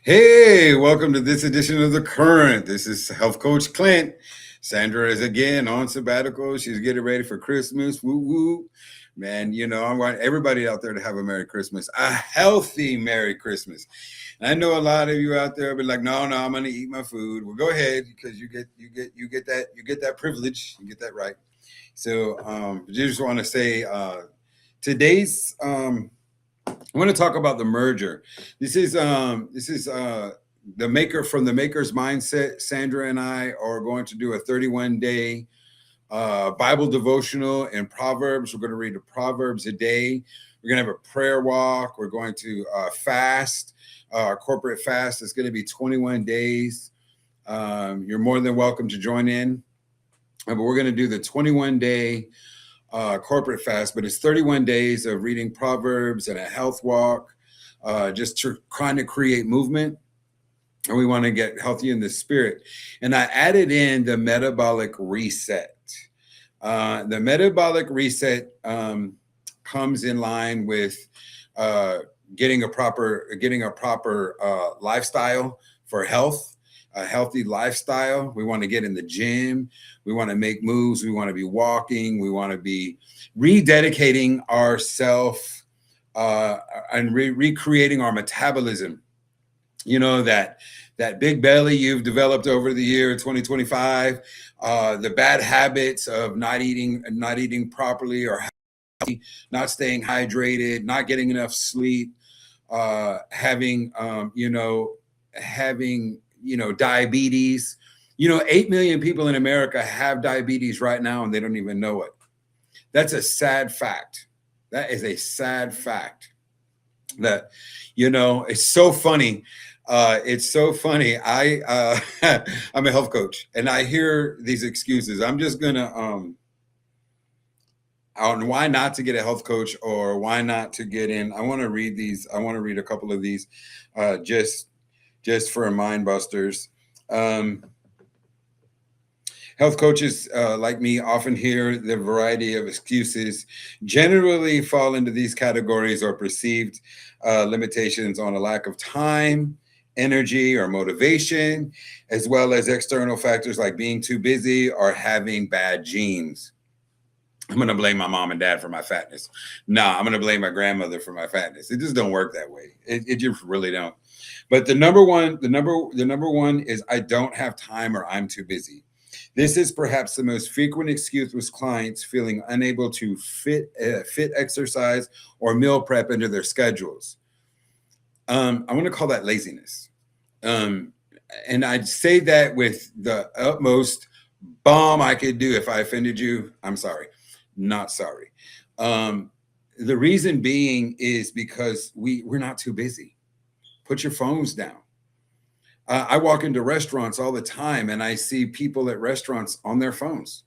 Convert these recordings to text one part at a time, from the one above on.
Hey, welcome to this edition of The Current. This is Health Coach Clint. Sandra is again on sabbatical. She's getting ready for Christmas. Woo woo. Man, I want everybody out there to have a Merry Christmas, a healthy Merry Christmas. And I know a lot of you out there be like, no, I'm gonna eat my food. Well, go ahead, because you get that privilege, you get that right. So just want to say today's I want to talk about the merger. This is the maker from the maker's mindset. Sandra and I are going to do a 31-day Bible devotional in Proverbs. We're going to read the Proverbs a day. We're going to have a prayer walk. We're going to fast, corporate fast. It's going to be 21 days. You're more than welcome to join in. But we're going to do the 21-day corporate fast, but it's 31 days of reading Proverbs and a health walk, just trying to create movement. And we want to get healthy in the spirit. And I added in the metabolic reset. The metabolic reset comes in line with getting a proper lifestyle for health. A healthy lifestyle. We want to get in the gym. We want to make moves. We want to be walking. We want to be rededicating ourselves and recreating our metabolism. That big belly you've developed over the year 2025, the bad habits of not eating properly or healthy, not staying hydrated, not getting enough sleep, having diabetes. 8 million people in America have diabetes right now, and they don't even know it. That's a sad fact. That is a sad fact. That, it's so funny. It's so funny. I'm a health coach, and I hear these excuses. I'm just gonna on why not to get a health coach or why not to get in. I want to read these. I want to read a couple of these, just for mind busters. Health coaches like me often hear the variety of excuses, generally fall into these categories or perceived limitations on a lack of time, energy, or motivation, as well as external factors like being too busy or having bad genes. I'm going to blame my mom and dad for my fatness. I'm going to blame my grandmother for my fatness. It just don't work that way. It just really don't. But the number one is I don't have time or I'm too busy. This is perhaps the most frequent excuse with clients feeling unable to fit exercise or meal prep into their schedules. I want to call that laziness. And I'd say that with the utmost bomb I could do. If I offended you, I'm sorry. Not sorry. The reason being is because we're not too busy. Put your phones down. I walk into restaurants all the time and I see people at restaurants on their phones.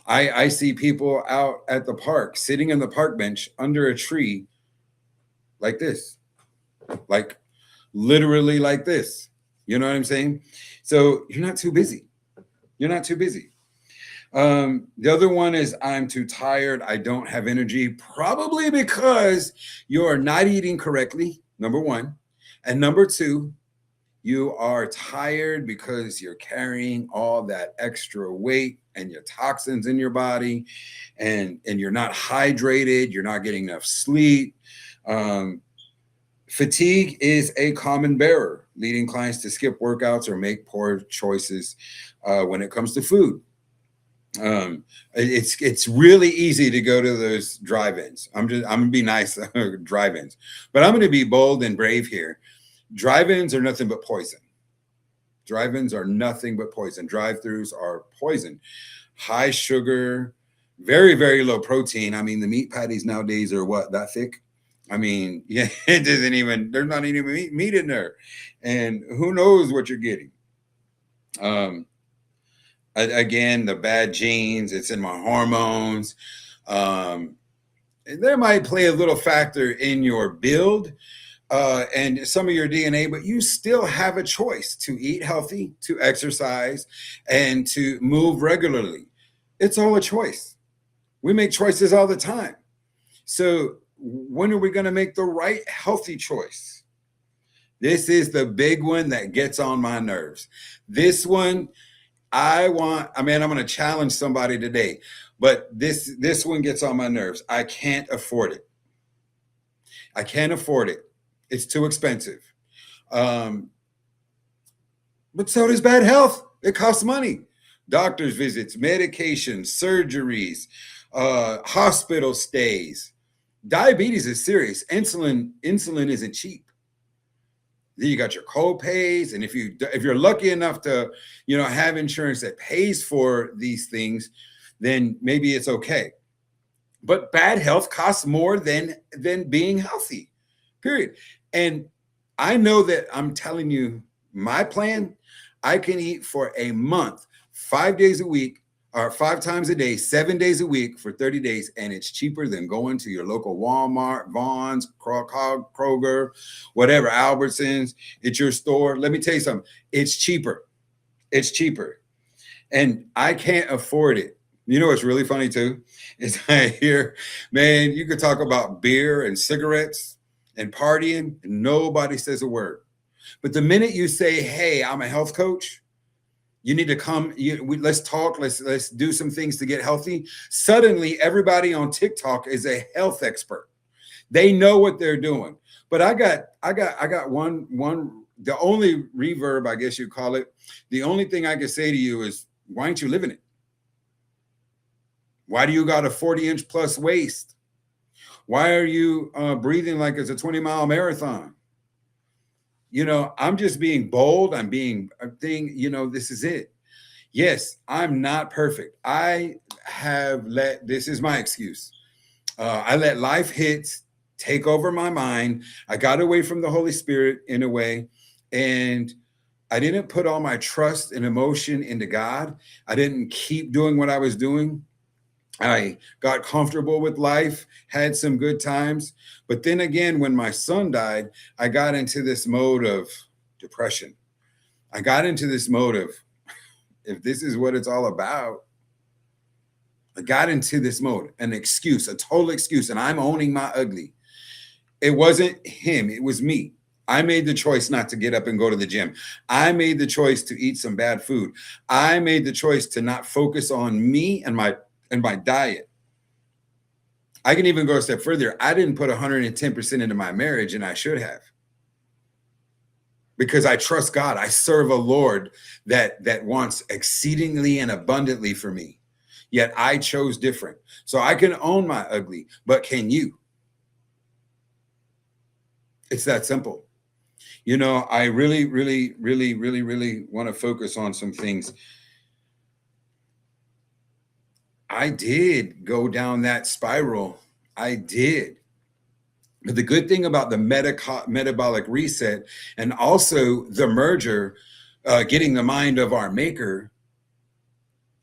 I see people out at the park, sitting in the park bench under a tree like this, like literally like this. You know what I'm saying? So you're not too busy. You're not too busy. The other one is I'm too tired. I don't have energy, probably because you're not eating correctly, number one. And number two, you are tired because you're carrying all that extra weight and your toxins in your body, and you're not hydrated. You're not getting enough sleep. Fatigue is a common bearer, leading clients to skip workouts or make poor choices when it comes to food. It's really easy to go to those drive-ins. I'm gonna be nice, drive-ins, but I'm gonna be bold and brave here. Drive-ins are nothing but poison. Drive-ins are nothing but poison. Drive-throughs are poison. High sugar, very, very low protein. I mean, the meat patties nowadays are what, that thick? I mean, yeah, there's not even meat in there. And who knows what you're getting. Again, the bad genes, it's in my hormones. There might play a little factor in your build and some of your DNA, but you still have a choice to eat healthy, to exercise, and to move regularly. It's all a choice. We make choices all the time. So when are we going to make the right healthy choice? This is the big one that gets on my nerves. This one, I mean, I'm going to challenge somebody today, but this one gets on my nerves. I can't afford it. I can't afford it. It's too expensive. Um, but so does bad health. It costs money. Doctor's visits, medications, surgeries, hospital stays. Diabetes is serious. Insulin isn't cheap. Then you got your co-pays, and if you're lucky enough to, have insurance that pays for these things, then maybe it's okay. But bad health costs more than being healthy. Period. And I know that I'm telling you my plan. I can eat for a month, 5 days a week, or 5 times a day, 7 days a week for 30 days. And it's cheaper than going to your local Walmart, Vons, Kroger, whatever, Albertsons. It's your store. Let me tell you something. It's cheaper. It's cheaper. And I can't afford it. You know what's really funny too? Is I hear, man, you could talk about beer and cigarettes and partying, and nobody says a word. But the minute you say, hey, I'm a health coach, you need to come, let's talk, let's do some things to get healthy. Suddenly, everybody on TikTok is a health expert. They know what they're doing. But I got one, the only reverb, I guess you call it. The only thing I can say to you is, why aren't you living it? Why do you got a 40-inch plus waist? Why are you breathing like it's a 20-mile marathon? I'm just being bold. This is it. Yes, I'm not perfect. This is my excuse. I let life hits take over my mind. I got away from the Holy Spirit in a way, and I didn't put all my trust and emotion into God. I didn't keep doing what I was doing. I got comfortable with life, had some good times. But then again, when my son died, I got into this mode of depression. I got into this mode of, if this is what it's all about, I got into this mode, an excuse, a total excuse. And I'm owning my ugly. It wasn't him. It was me. I made the choice not to get up and go to the gym. I made the choice to eat some bad food. I made the choice to not focus on me and my diet. I can even go a step further. I didn't put 110% into my marriage, and I should have. Because I trust God. I serve a Lord that wants exceedingly and abundantly for me. Yet I chose different. So I can own my ugly, but can you? It's that simple. I really, really, really, really, really want to focus on some things. I did go down that spiral. I did. But the good thing about the metabolic reset and also the merger, getting the mind of our maker,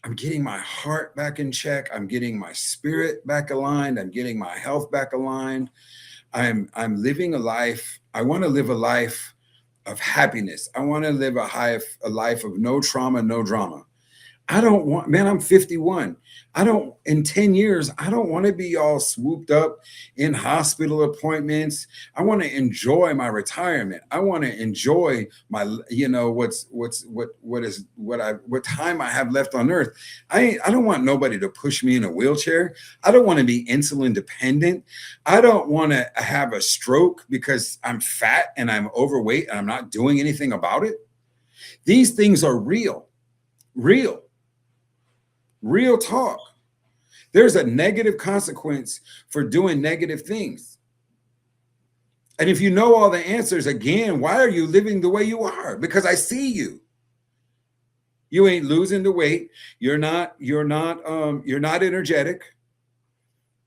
I'm getting my heart back in check. I'm getting my spirit back aligned. I'm getting my health back aligned. I'm living a life. I want to live a life of happiness. I want to live a life of no trauma, no drama. I'm 51. In 10 years, I don't want to be all swooped up in hospital appointments. I want to enjoy my retirement. I want to enjoy my, what time I have left on earth. I don't want nobody to push me in a wheelchair. I don't want to be insulin dependent. I don't want to have a stroke because I'm fat and I'm overweight and I'm not doing anything about it. These things are real talk. There's a negative consequence for doing negative things. And if you know all the answers, again, why are you living the way you are? Because I see you. You ain't losing the weight. You're not energetic.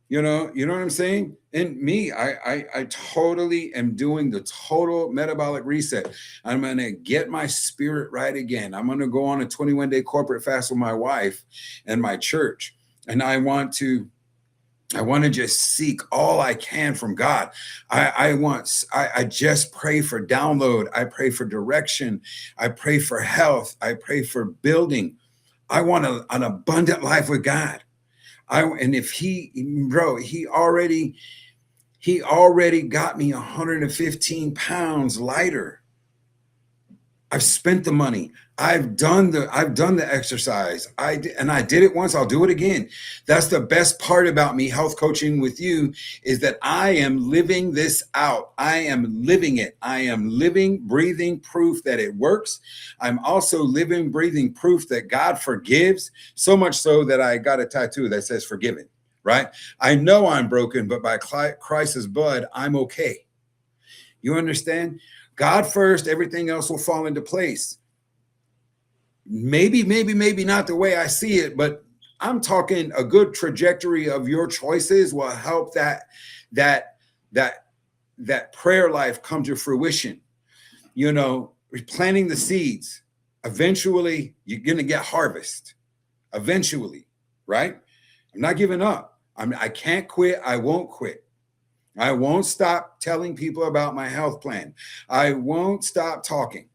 You know what I'm saying? And me, I totally am doing the total metabolic reset. I'm going to get my spirit right again. I'm going to go on a 21-day corporate fast with my wife and my church. And I want to just seek all I can from God. I just pray for download. I pray for direction. I pray for health. I pray for building. I want an abundant life with God. He already, He already got me 115 pounds lighter. I've spent the money. I've done the exercise. And I did it once. I'll do it again. That's the best part about me health coaching with you, is that I am living this out. I am living it. I am living, breathing proof that it works. I'm also living, breathing proof that God forgives, so much so that I got a tattoo that says forgiven, right? I know I'm broken, but by Christ's blood, I'm okay. You understand? God first, everything else will fall into place. Maybe not the way I see it, but I'm talking a good trajectory of your choices will help that prayer life come to fruition. You know, planting the seeds. Eventually, you're gonna get harvest. Eventually, right? I'm not giving up. I can't quit. I won't quit. I won't stop telling people about my health plan. I won't stop talking.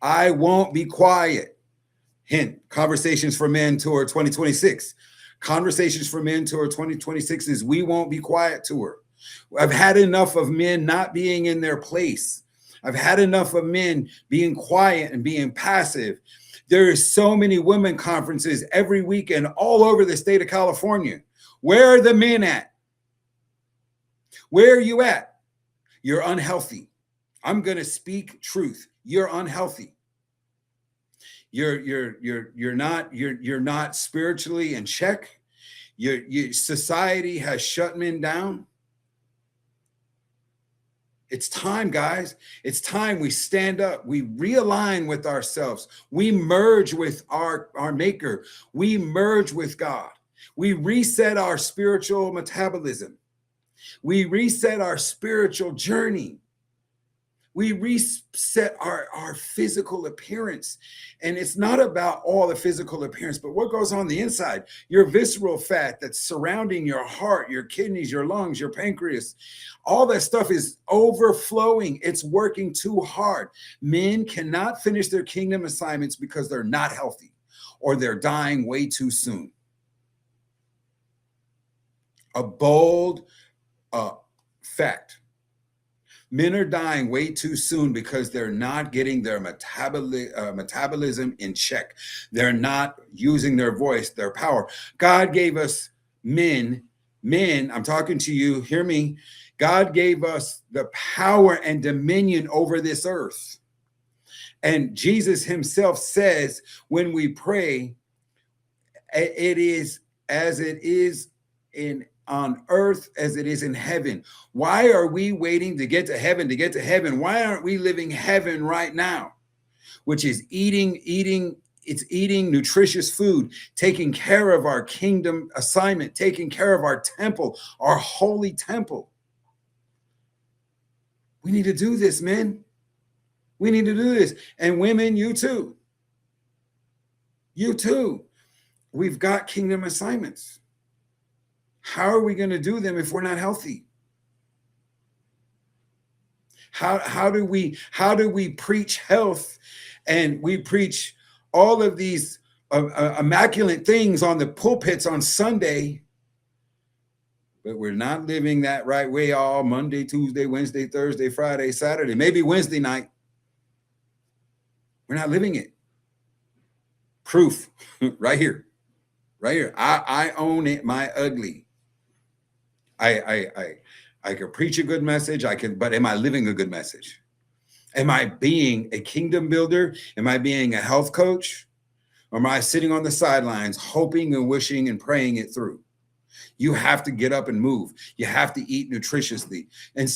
I won't be quiet. Hint, Conversations for Men Tour 2026. Conversations for Men Tour 2026 is We Won't Be Quiet Tour. I've had enough of men not being in their place. I've had enough of men being quiet and being passive. There are so many women conferences every weekend all over the state of California. Where are the men at? Where are you at? You're unhealthy. I'm going to speak truth. You're unhealthy. You're not spiritually in check. Your society has shut men down. It's time, guys. It's time we stand up. We realign with ourselves. We merge with our maker. We merge with God. We reset our spiritual metabolism. We reset our spiritual journey. We reset our physical appearance. And it's not about all the physical appearance, but what goes on the inside. Your visceral fat that's surrounding your heart, your kidneys, your lungs, your pancreas, all that stuff is overflowing. It's working too hard. Men cannot finish their kingdom assignments because they're not healthy or they're dying way too soon. A bold fact. Men are dying way too soon because they're not getting their metabolism in check. They're not using their voice, their power. God gave us men, I'm talking to you, hear me. God gave us the power and dominion over this earth. And Jesus himself says, when we pray, it is as it is on earth as it is in heaven. Why are we waiting to get to heaven, Why aren't we living heaven right now? Which is eating nutritious food, taking care of our kingdom assignment, taking care of our temple, our holy temple. We need to do this, men. We need to do this. And women, you too. You too. We've got kingdom assignments. How are we going to do them if we're not healthy? How do we preach health and we preach all of these immaculate things on the pulpits on Sunday, but we're not living that right way all Monday, Tuesday, Wednesday, Thursday, Friday, Saturday, maybe Wednesday night. We're not living it. Proof right here. I own it, my ugly. I can preach a good message. But am I living a good message? Am I being a kingdom builder? Am I being a health coach? Or am I sitting on the sidelines, hoping and wishing and praying it through? You have to get up and move. You have to eat nutritiously. And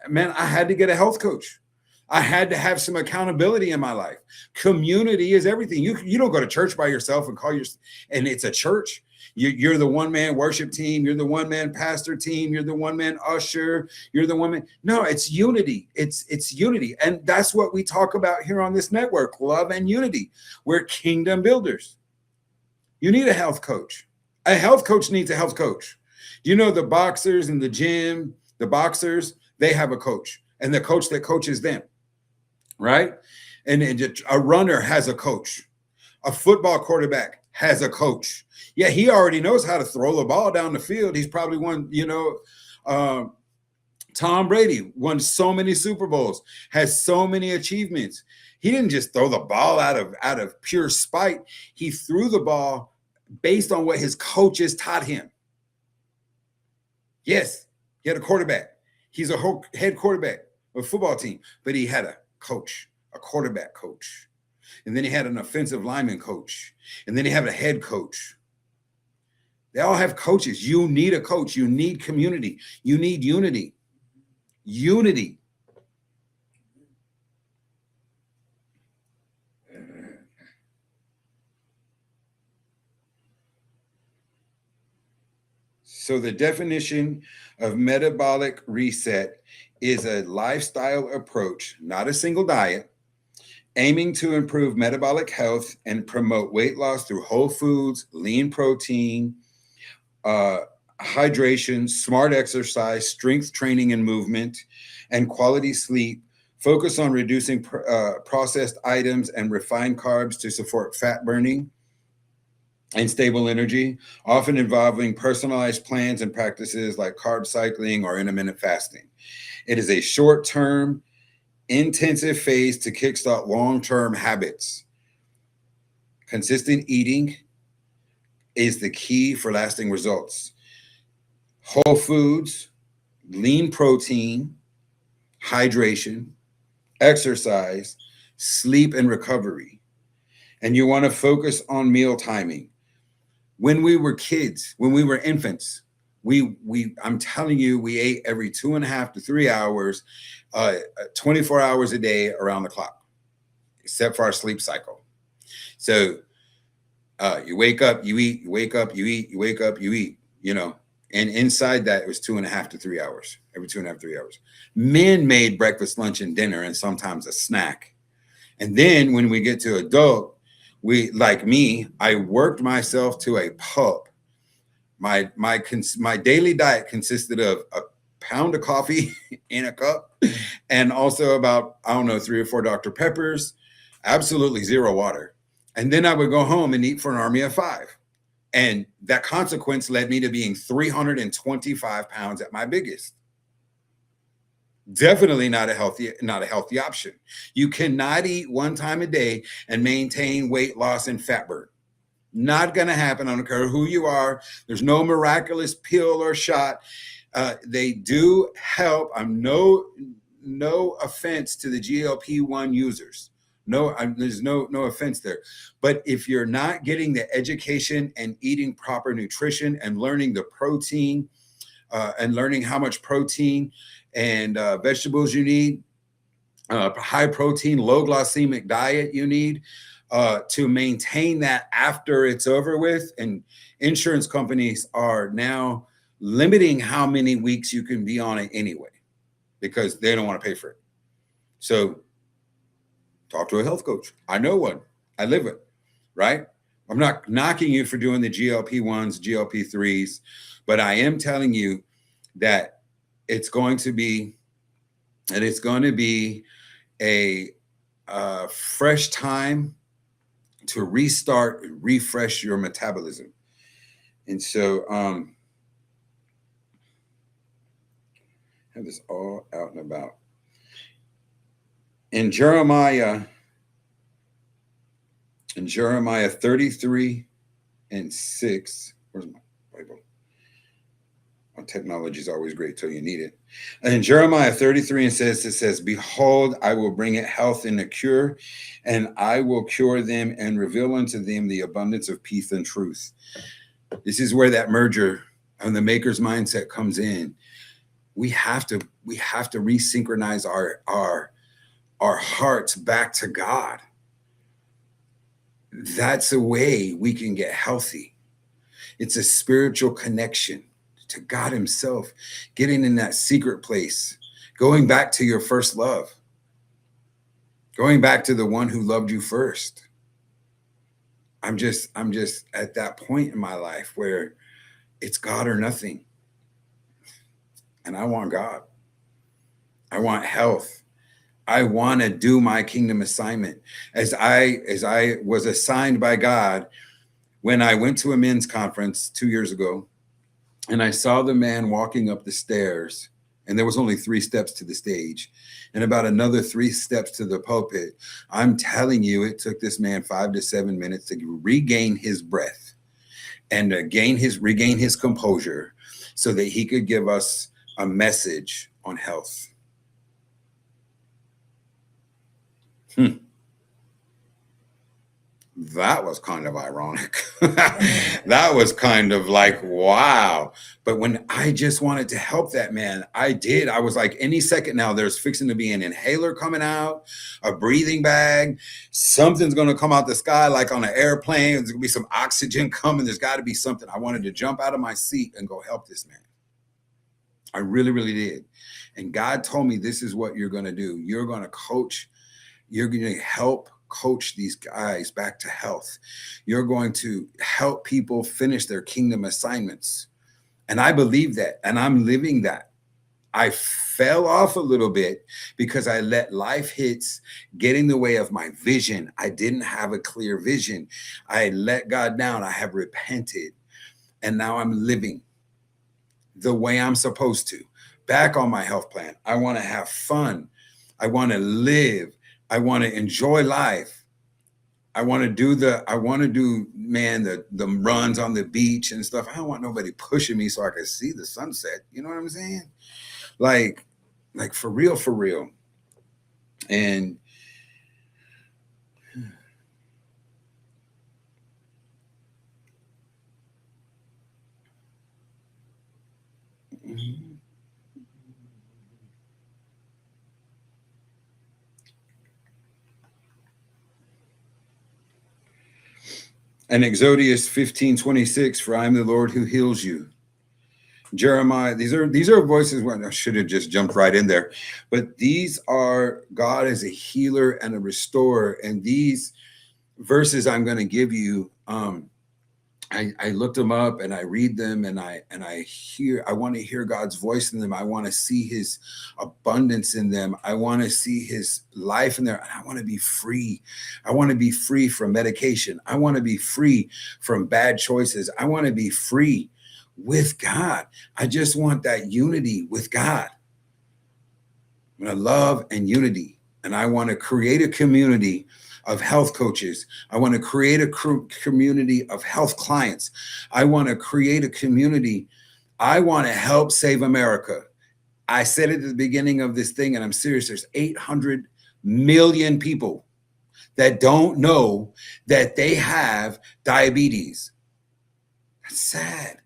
man, I had to get a health coach. I had to have some accountability in my life. Community is everything. You don't go to church by yourself and it's a church. You're the one-man worship team. You're the one-man pastor team. You're the one-man usher. You're the one-man. No, it's unity. It's unity. And that's what we talk about here on this network, love and unity. We're kingdom builders. You need a health coach. A health coach needs a health coach. You know, the boxers in the gym, the boxers, they have a coach. And the coach that coaches them, right? And a runner has a coach. A football quarterback has a coach. Yeah, he already knows how to throw the ball down the field. He's probably won, Um, Tom Brady won so many Super Bowls, has so many achievements. He didn't just throw the ball out of pure spite. He threw the ball based on what his coaches taught him. Yes, he had a quarterback. He's a head quarterback of a football team, but he had a coach, a quarterback coach. And then he had an offensive lineman coach. And then he had a head coach. They all have coaches. You need a coach. You need community. You need unity. Unity. So the definition of metabolic reset is a lifestyle approach, not a single diet, aiming to improve metabolic health and promote weight loss through whole foods, lean protein, hydration, smart exercise, strength training and movement, and quality sleep. Focus on reducing processed items and refined carbs to support fat burning and stable energy, often involving personalized plans and practices like carb cycling or intermittent fasting. It is a short-term, intensive phase to kickstart long-term habits. Consistent eating is the key for lasting results. Whole foods, lean protein, hydration, exercise, sleep, and recovery. And you want to focus on meal timing. When we were kids, when we were infants, I'm telling you, we ate every 2.5 to 3 hours, 24 hours a day around the clock, except for our sleep cycle. So you wake up, you eat, you wake up, you eat, you wake up, you eat, and inside that it was 2.5 to 3 hours, every 2.5, 3 hours. Men made breakfast, lunch, and dinner, and sometimes a snack. And then when we get to adult, like me, I worked myself to a pulp. My daily diet consisted of a pound of coffee in a cup, and also about 3 or 4 Dr. Peppers, absolutely zero water. And then I would go home and eat for an army of 5. And that consequence led me to being 325 pounds at my biggest. Definitely not a healthy option. You cannot eat one time a day and maintain weight loss and fat burn. Not going to happen. I don't care who you are. There's no miraculous pill or shot. They do help. I'm no offense to the GLP-1 users. No, there's no offense there. But if you're not getting the education and eating proper nutrition and learning the protein and learning how much protein and vegetables you need, high protein, low glycemic diet you need to maintain that after it's over with. And insurance companies are now limiting how many weeks you can be on it anyway, because they don't want to pay for it. So talk to a health coach. I know one. I live it, right? I'm not knocking you for doing the GLP-1s, GLP-3s, but I am telling you that it's going to be a fresh time to restart and refresh your metabolism. And so I have this all out and about. In Jeremiah 33:6, where's my Bible? Technology is always great till you need it. In Jeremiah 33:6, it says, "Behold, I will bring it health and a cure, and I will cure them and reveal unto them the abundance of peace and truth." This is where that merger and the maker's mindset comes in. We have to resynchronize our hearts back to God. That's a way we can get healthy. It's a spiritual connection to God himself, getting in that secret place, going back to your first love, going back to the one who loved you first. I'm just at that point in my life where it's God or nothing. And I want God. I want health. I want to do my kingdom assignment. As I was assigned by God when I went to a men's conference 2 years ago, And I saw the man walking up the stairs, and there was only 3 steps to the stage and about another 3 steps to the pulpit. I'm telling you, it took this man 5 to 7 minutes to regain his breath and regain his composure so that he could give us a message on health. That was kind of ironic. That was kind of like, wow. But when I just wanted to help that man, I did. I was like, any second now, there's fixing to be an inhaler coming out, a breathing bag, something's going to come out the sky like on an airplane. There's going to be some oxygen coming. There's got to be something. I wanted to jump out of my seat and go help this man. I really, really did. And God told me, this is what you're going to do. You're going to coach. You're going to help coach these guys back to health. You're going to help people finish their kingdom assignments. And I believe that, and I'm living that. I fell off a little bit because I let life hits get in the way of my vision. I didn't have a clear vision. I let God down. I have repented. And now I'm living the way I'm supposed to. Back on my health plan. I want to have fun. I want to live. I want to enjoy life. I want to do the runs on the beach and stuff. I don't want nobody pushing me so I can see the sunset. You know what I'm saying? Like for real. And and Exodus 15:26, for I am the Lord who heals you. Jeremiah, these are voices when I should have just jumped right in there, but these are God as a healer and a restorer. And these verses I'm going to give you, I looked them up and I read them and I want to hear God's voice in them. I want to see his abundance in them. I want to see his life in there. And I want to be free. I want to be free from medication. I want to be free from bad choices. I want to be free with God. I just want that unity with God. I want love and unity. And I want to create a community of health coaches. I want to create a community of health clients. I want to create a community. I want to help save America. I said it at the beginning of this thing, and I'm serious. There's 800 million people that don't know that they have diabetes. That's sad.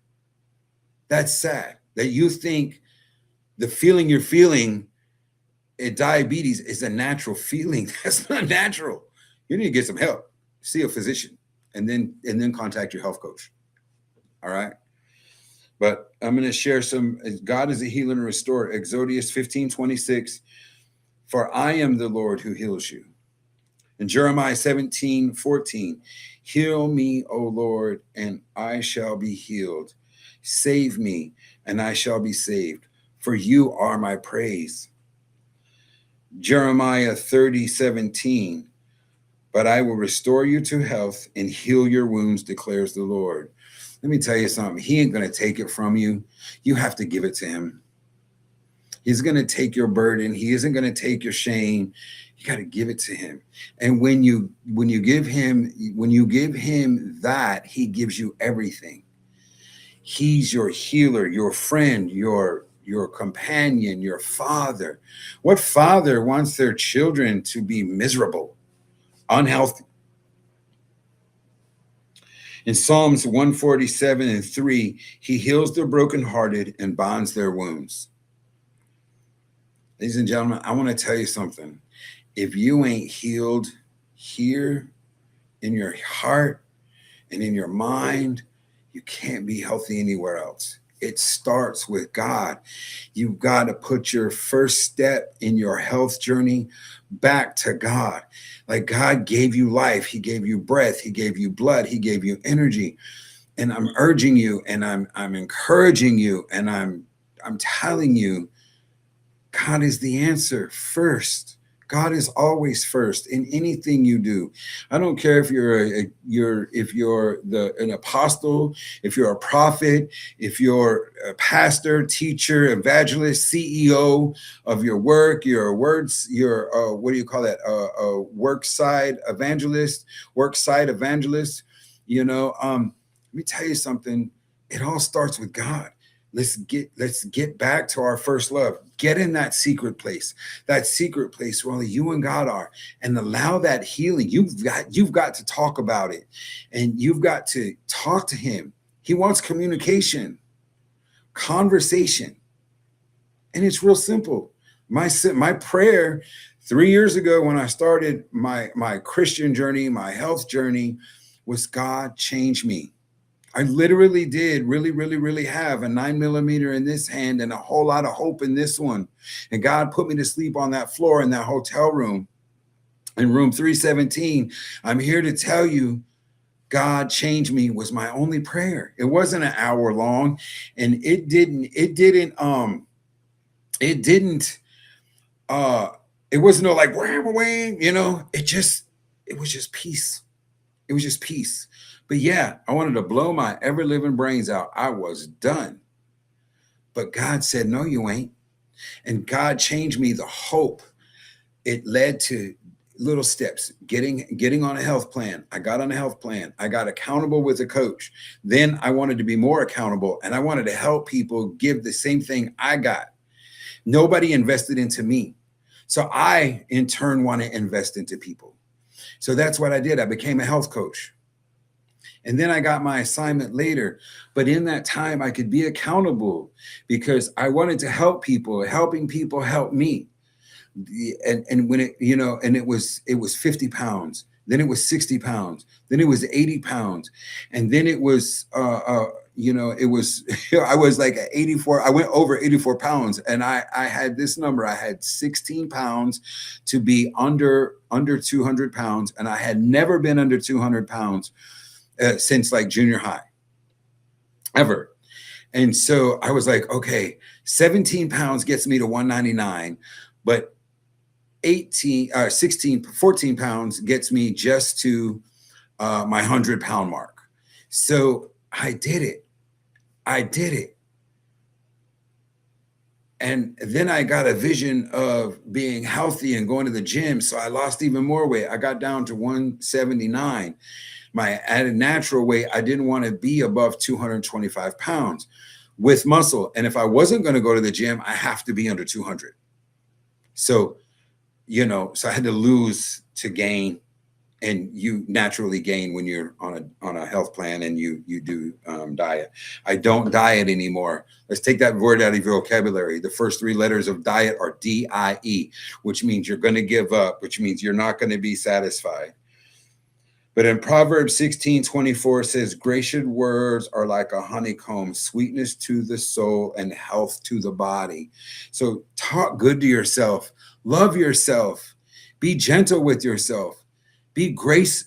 That's sad that you think the feeling you're feeling at diabetes is a natural feeling. That's not natural. You need to get some help. See a physician, and then contact your health coach. All right. But I'm going to share some. God is a healer and restorer. Exodus 15:26. For I am the Lord who heals you. And Jeremiah 17:14. Heal me, O Lord, and I shall be healed. Save me, and I shall be saved. For you are my praise. Jeremiah 30:17. But I will restore you to health and heal your wounds, declares the Lord. Let me tell you something. He ain't going to take it from you. You have to give it to him. He's going to take your burden. He isn't going to take your shame. You got to give it to him. And when you give him that, he gives you everything. He's your healer, your friend, your companion, your father. What father wants their children to be miserable, unhealthy? In Psalms 147:3, he heals the brokenhearted and binds their wounds. Ladies and gentlemen, I want to tell you something. If you ain't healed here in your heart and in your mind, you can't be healthy anywhere else. It starts with God. You've got to put your first step in your health journey back to God. Like God gave you life. He gave you breath. He gave you blood. He gave you energy. And I'm urging you, and I'm encouraging you, and I'm telling you, God is the answer first. God is always first in anything you do. I don't care if you're an apostle, if you're a prophet, if you're a pastor, teacher, evangelist, CEO of your work, your words, your what do you call that? Work side evangelist. Let me tell you something. It all starts with God. Let's get back to our first love. Get in that secret place where only you and God are, and allow that healing. You've got to talk about it, and you've got to talk to him. He wants communication, conversation, and it's real simple. My prayer 3 years ago when I started my Christian journey, my health journey, was God change me. I literally did really have a 9mm in this hand and a whole lot of hope in this one. And God put me to sleep on that floor in that hotel room, in room 317. I'm here to tell you, God change me was my only prayer. It wasn't an hour long, and it wasn't no like, it was just peace. It was just peace. But yeah, I wanted to blow my ever living brains out. I was done. But God said, no, you ain't. And God changed me the hope. It led to little steps, getting on a health plan. I got on a health plan. I got accountable with a coach. Then I wanted to be more accountable, and I wanted to help people give the same thing I got. Nobody invested into me. So I, in turn, want to invest into people. So that's what I did. I became a health coach. And then I got my assignment later. But in that time, I could be accountable because I wanted to help people. Helping people help me. And when it was 50 pounds. Then it was 60 pounds. Then it was 80 pounds. And then it was, it was, I was like 84. I went over 84 pounds, and I had this number. I had 16 pounds to be under 200 pounds. And I had never been under 200 pounds since like junior high, ever. And so I was like, okay, 17 pounds gets me to 199, but 14 pounds gets me just to my 100-pound mark. So I did it. And then I got a vision of being healthy and going to the gym. So I lost even more weight. I got down to 179. At a natural weight, I didn't want to be above 225 pounds with muscle. And if I wasn't going to go to the gym, I have to be under 200. So, so I had to lose to gain, and you naturally gain when you're on a health plan and you do diet. I don't diet anymore. Let's take that word out of your vocabulary. The first three letters of diet are D-I-E, which means you're going to give up, which means you're not going to be satisfied. But in Proverbs 16:24 says, gracious words are like a honeycomb, sweetness to the soul and health to the body. So talk good to yourself. Love yourself. Be gentle with yourself.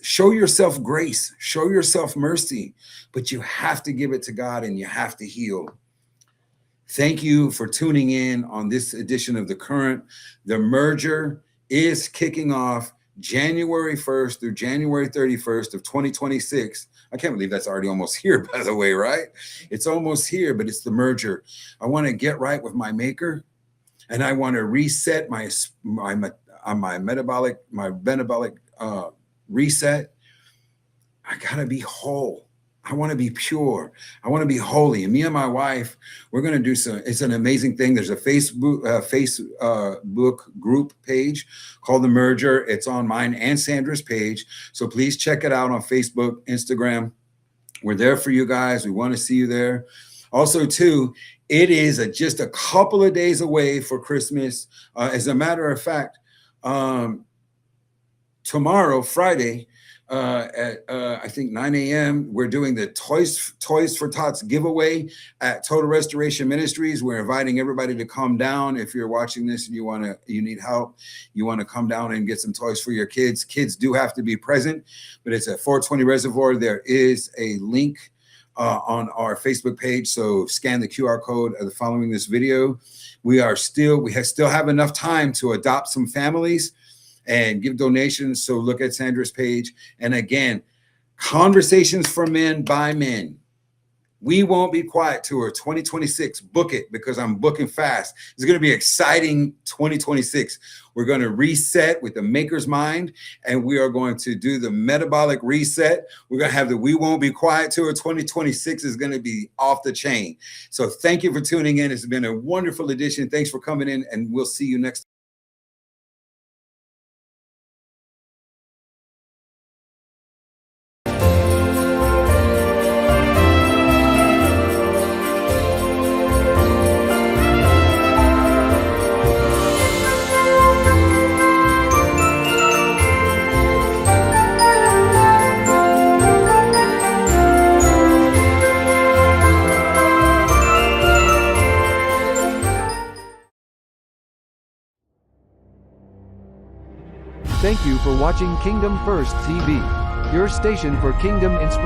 Show yourself grace. Show yourself mercy. But you have to give it to God, and you have to heal. Thank you for tuning in on this edition of The Current. The merger is kicking off January 1st through January 31st of 2026. I can't believe that's already almost here, by the way, right? It's almost here, but it's the merger. I want to get right with my maker, and I want to reset my metabolic reset. I got to be whole. I want to be pure. I want to be holy. And me and my wife, we're going to do it's an amazing thing. There's a Facebook group page called The Merger. It's on mine and Sandra's page. So please check it out on Facebook, Instagram. We're there for you guys. We want to see you there. Also, too, it is just a couple of days away for Christmas. As a matter of fact, tomorrow, Friday, at I think 9 a.m. we're doing the Toys for Tots giveaway at Total Restoration Ministries. We're inviting everybody to come down. If you're watching this and you need help, you want to come down and get some toys for your kids. Kids do have to be present, but it's at 420 Reservoir. There is a link on our Facebook page, so scan the QR code following this video. We still have enough time to adopt some families. and give donations. So look at Sandra's page. And again, Conversations for Men by Men. We Won't Be Quiet Tour 2026. Book it, because I'm booking fast. It's going to be exciting 2026. We're going to reset with the Maker's Mind, and we are going to do the Metabolic Reset. We're going to have the We Won't Be Quiet Tour 2026. Is going to be off the chain. So thank you for tuning in. It's been a wonderful edition. Thanks for coming in, and we'll see you next time. Thank you for watching Kingdom First TV, your station for kingdom inspiration.